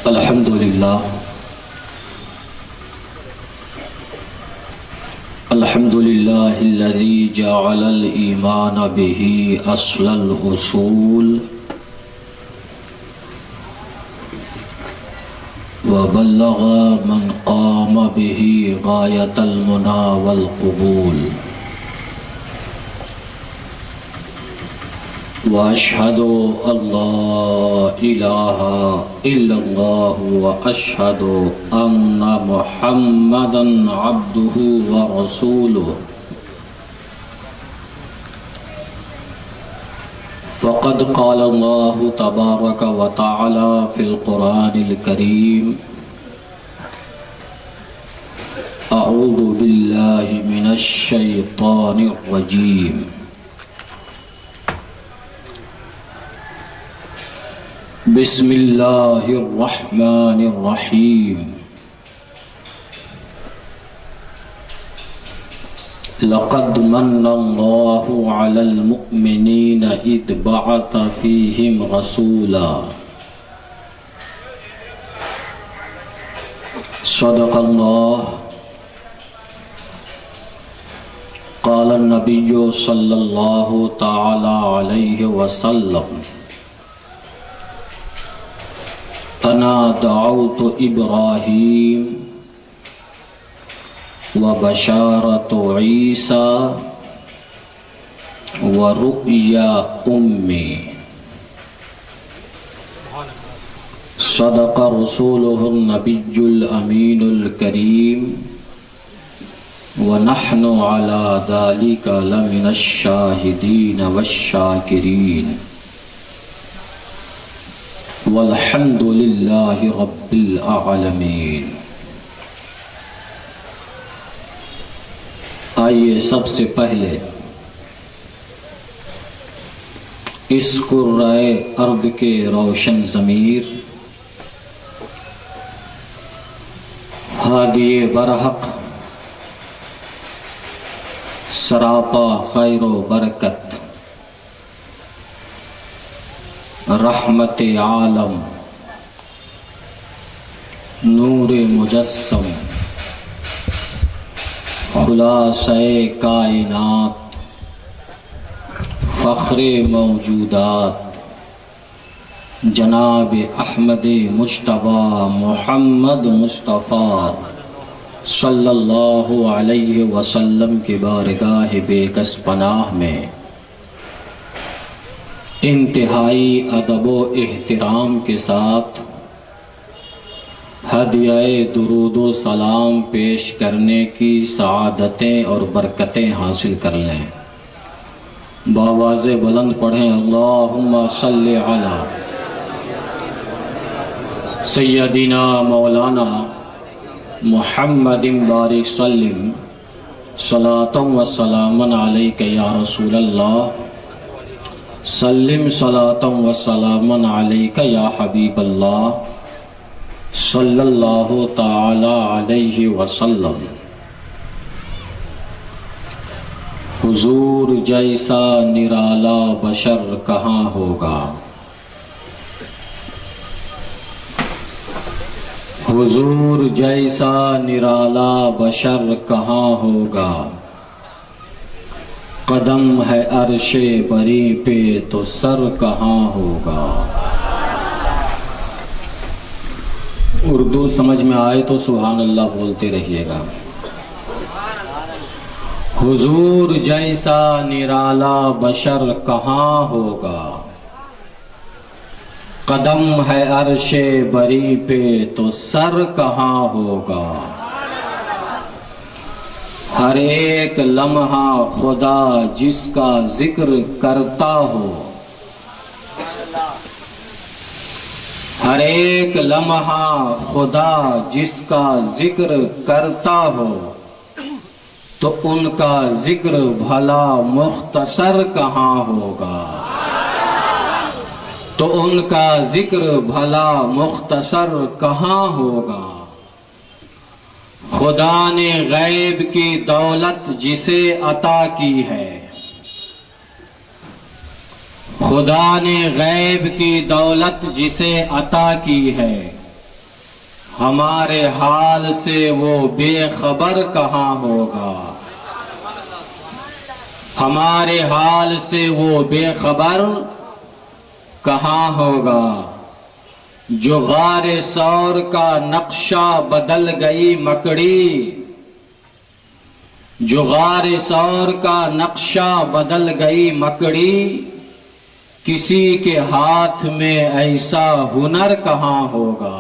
الحمد للہ الحمد للہ الذی جعل الایمان به اصل الاصول وبلغ من قام به غایة المنى والقبول واشهد ان لا الہ الا اللہ واشهد ان محمدا عبده ورسوله فقد قال الله تبارك وتعالى في القرآن الكريم اعوذ بالله من الشیطان الرجیم بسم اللہ الرحمن الرحیم لقد من اللہ علی المؤمنین اذ بعث فیہم رسولا صدق اللہ قال النبی صلی اللہ تعالی علیہ وسلم انا دعوت ابراہیم وبشارت عیسیٰ ورؤیا امی صدق رسولہ النبی الامین الکریم ونحن علی ذلک لمن الشاہدین والشاکرین والحمد للہ رب العالمین۔ آئیے سب سے پہلے اس قرۂ ارض کے روشن ضمیر ہادی برحق سراپا خیر و برکت رحمت عالم نور مجسم خلاصہ کائنات فخر موجودات جناب احمد مجتبیٰ محمد مصطفیٰ صلی اللہ علیہ وسلم کی بارگاہ بے کس پناہ میں انتہائی ادب و احترام کے ساتھ ہدیہ درود و سلام پیش کرنے کی سعادتیں اور برکتیں حاصل کر لیں۔ بآواز بلند پڑھیں اللہم صلی علی سیدنا مولانا محمد بارک سلم صلاۃ و سلام علیک یا رسول اللہ سلم صلاۃ و سلام علیک یا حبیب اللہ صلی اللہ تعالی علیہ وسلم۔ حضور جیسا نرالا بشر کہاں ہوگا، حضور جیسا نرالا بشر کہاں ہوگا، قدم ہے عرش بری پہ تو سر کہاں ہوگا۔ اردو سمجھ میں آئے تو سبحان اللہ بولتے رہیے گا۔ حضور جیسا نرالا بشر کہاں ہوگا، قدم ہے عرش بری پہ تو سر کہاں ہوگا، ہر ایک لمحہ خدا جس کا ذکر کرتا ہو، ہر ایک لمحہ خدا جس کا ذکر کرتا ہو، تو ان کا ذکر بھلا مختصر کہاں ہوگا، تو ان کا ذکر بھلا مختصر کہاں ہوگا۔ خدا نے غیب کی دولت جسے عطا کی ہے، خدا نے غیب کی دولت جسے عطا کی ہے، ہمارے حال سے وہ بے خبر کہاں ہوگا، ہمارے حال سے وہ بے خبر کہاں ہوگا، جو غار ثور کا نقشہ بدل گئی مکڑی، جو غار ثور کا نقشہ بدل گئی مکڑی، کسی کے ہاتھ میں ایسا ہنر کہاں ہوگا،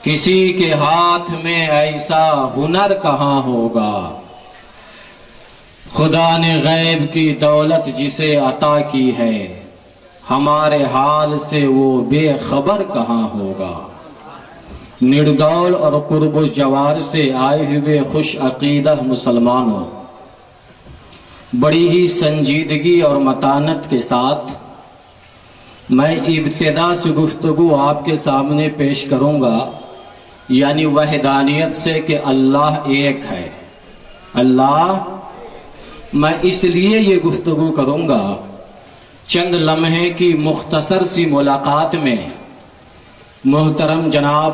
کسی کے ہاتھ میں ایسا ہنر کہاں ہوگا۔ خدا نے غیب کی دولت جسے عطا کی ہے، ہمارے حال سے وہ بے خبر کہاں ہوگا۔ نردول اور قرب و جوار سے آئے ہوئے خوش عقیدہ مسلمانوں، بڑی ہی سنجیدگی اور متانت کے ساتھ میں ابتدا سے گفتگو آپ کے سامنے پیش کروں گا، یعنی وحدانیت سے کہ اللہ ایک ہے۔ اللہ، میں اس لیے یہ گفتگو کروں گا، چند لمحے کی مختصر سی ملاقات میں محترم جناب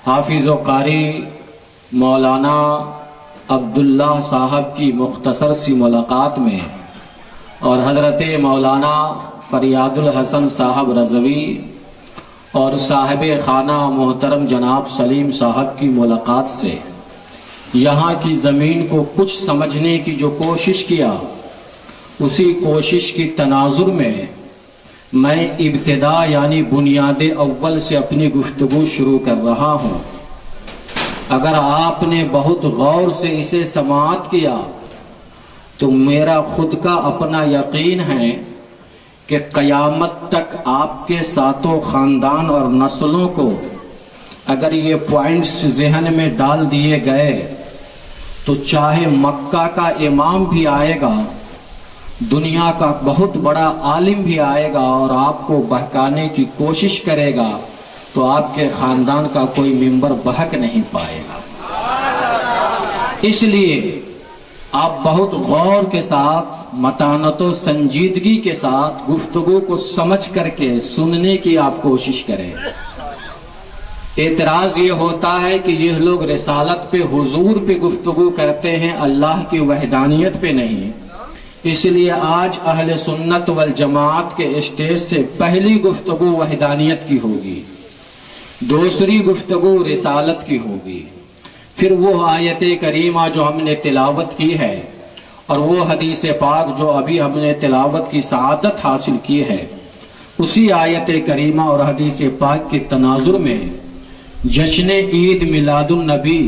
حافظ و قاری مولانا عبداللہ صاحب کی مختصر سی ملاقات میں اور حضرت مولانا فریاد الحسن صاحب رضوی اور صاحب خانہ محترم جناب سلیم صاحب کی ملاقات سے یہاں کی زمین کو کچھ سمجھنے کی جو کوشش کیا، اسی کوشش کی تناظر میں میں ابتدا یعنی بنیاد اول سے اپنی گفتگو شروع کر رہا ہوں۔ اگر آپ نے بہت غور سے اسے سماعت کیا تو میرا خود کا اپنا یقین ہے کہ قیامت تک آپ کے ساتوں خاندان اور نسلوں کو اگر یہ پوائنٹس ذہن میں ڈال دیے گئے تو چاہے مکہ کا امام بھی آئے گا، دنیا کا بہت بڑا عالم بھی آئے گا اور آپ کو بہکانے کی کوشش کرے گا تو آپ کے خاندان کا کوئی ممبر بہک نہیں پائے گا۔ اس لیے آپ بہت غور کے ساتھ، متانت و سنجیدگی کے ساتھ گفتگو کو سمجھ کر کے سننے کی آپ کوشش کریں۔ اعتراض یہ ہوتا ہے کہ یہ لوگ رسالت پہ، حضور پہ گفتگو کرتے ہیں، اللہ کی وحدانیت پہ نہیں۔ اس لیے آج اہل سنت والجماعت کے اسٹیج سے پہلی گفتگو وحدانیت کی ہوگی، دوسری گفتگو رسالت کی ہوگی، پھر وہ آیت کریمہ جو ہم نے تلاوت کی ہے اور وہ حدیث پاک جو ابھی ہم نے تلاوت کی سعادت حاصل کی ہے، اسی آیت کریمہ اور حدیث پاک کے تناظر میں جشن عید میلاد النبی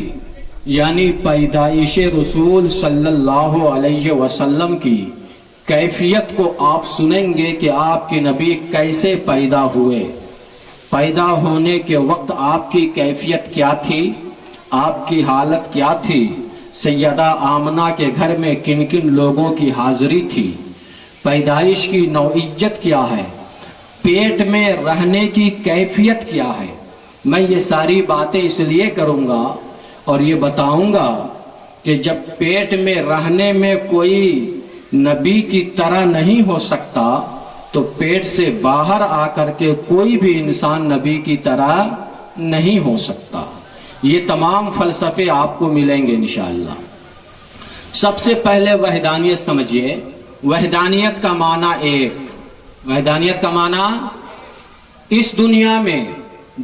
یعنی پیدائش رسول صلی اللہ علیہ وسلم کی کیفیت کو آپ سنیں گے کہ آپ کے نبی کیسے پیدا ہوئے، پیدا ہونے کے وقت آپ کی کیفیت کیا تھی، آپ کی حالت کیا تھی، سیدہ آمنہ کے گھر میں کن کن لوگوں کی حاضری تھی، پیدائش کی نوعیت کیا ہے، پیٹ میں رہنے کی کیفیت کیا ہے۔ میں یہ ساری باتیں اس لیے کروں گا اور یہ بتاؤں گا کہ جب پیٹ میں رہنے میں کوئی نبی کی طرح نہیں ہو سکتا تو پیٹ سے باہر آ کر کے کوئی بھی انسان نبی کی طرح نہیں ہو سکتا۔ یہ تمام فلسفے آپ کو ملیں گے انشاءاللہ۔ سب سے پہلے وحدانیت سمجھیے۔ وحدانیت کا معنی ایک، وحدانیت کا معنی اس دنیا میں،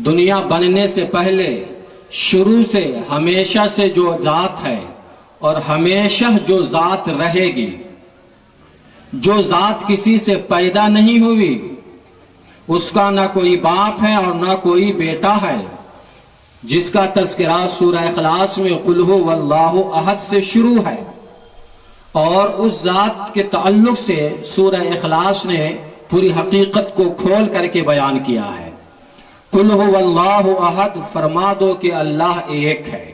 دنیا بننے سے پہلے شروع سے ہمیشہ سے جو ذات ہے اور ہمیشہ جو ذات رہے گی، جو ذات کسی سے پیدا نہیں ہوئی، اس کا نہ کوئی باپ ہے اور نہ کوئی بیٹا ہے، جس کا تذکرہ سورہ اخلاص میں قل هو اللہ احد سے شروع ہے، اور اس ذات کے تعلق سے سورہ اخلاص نے پوری حقیقت کو کھول کر کے بیان کیا ہے۔ قل هو اللہ احد، فرما دو کہ اللہ ایک ہے۔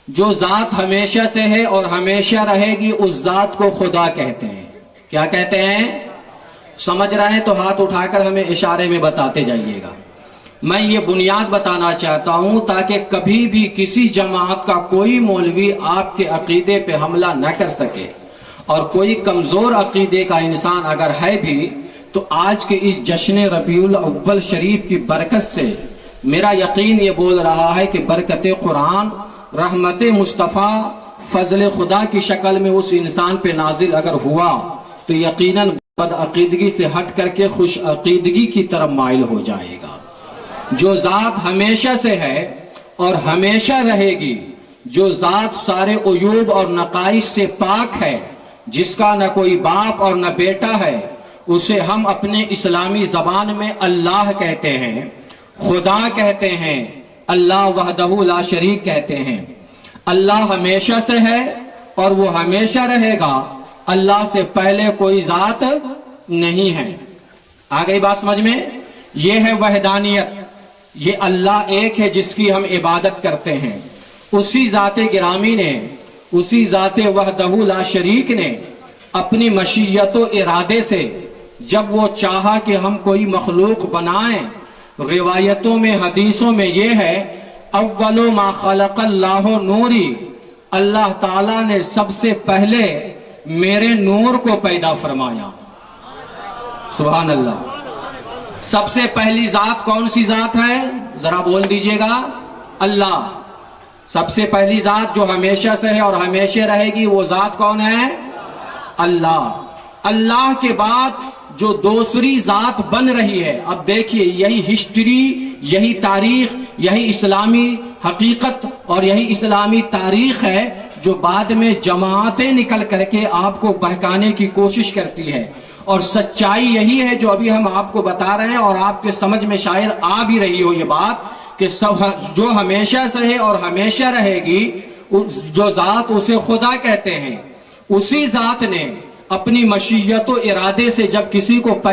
جو ذات ہمیشہ سے ہے اور ہمیشہ رہے گی اس ذات کو خدا کہتے ہیں۔ کیا کہتے ہیں؟ سمجھ رہے ہیں تو ہاتھ اٹھا کر ہمیں اشارے میں بتاتے جائیے گا۔ میں یہ بنیاد بتانا چاہتا ہوں تاکہ کبھی بھی کسی جماعت کا کوئی مولوی آپ کے عقیدے پہ حملہ نہ کر سکے، اور کوئی کمزور عقیدے کا انسان اگر ہے بھی تو آج کے اس جشن ربیع الاول شریف کی برکت سے میرا یقین یہ بول رہا ہے کہ برکت قرآن، رحمت مصطفیٰ، فضل خدا کی شکل میں اس انسان پہ نازل اگر ہوا تو یقیناً بد عقیدگی سے ہٹ کر کے خوش عقیدگی کی طرف مائل ہو جائے گا۔ جو ذات ہمیشہ سے ہے اور ہمیشہ رہے گی، جو ذات سارے عیوب اور نقائص سے پاک ہے، جس کا نہ کوئی باپ اور نہ بیٹا ہے، اسے ہم اپنے اسلامی زبان میں اللہ کہتے ہیں، خدا کہتے ہیں، اللہ وحدہ لا شریک کہتے ہیں۔ اللہ ہمیشہ سے ہے اور وہ ہمیشہ رہے گا، اللہ سے پہلے کوئی ذات نہیں ہے۔ آ گئی بات سمجھ میں؟ یہ ہے وحدانیت، یہ اللہ ایک ہے جس کی ہم عبادت کرتے ہیں۔ اسی ذات گرامی نے، اسی ذات وحدہ لا شریک نے اپنی مشیت و ارادے سے جب وہ چاہا کہ ہم کوئی مخلوق بنائیں، روایتوں میں حدیثوں میں یہ ہے اول ما خلق اللہ نوری، اللہ تعالیٰ نے سب سے پہلے میرے نور کو پیدا فرمایا۔ سبحان اللہ۔ سب سے پہلی ذات کون سی ذات ہے؟ ذرا بول دیجئے گا، اللہ۔ سب سے پہلی ذات جو ہمیشہ سے ہے اور ہمیشہ رہے گی وہ ذات کون ہے؟ اللہ۔ اللہ کے بعد جو دوسری ذات بن رہی ہے، اب دیکھیے یہی ہسٹری، یہی تاریخ، یہی اسلامی حقیقت اور یہی اسلامی تاریخ ہے جو بعد میں جماعتیں نکل کر کے آپ کو بہکانے کی کوشش کرتی ہے، اور سچائی یہی ہے جو ابھی ہم آپ کو بتا رہے ہیں، اور آپ کے سمجھ میں شاید آ بھی رہی ہو یہ بات کہ جو ہمیشہ سے ہے اور ہمیشہ رہے گی، جو ذات اسے خدا کہتے ہیں، اسی ذات نے اپنی مشیت و ارادے سے جب کسی کو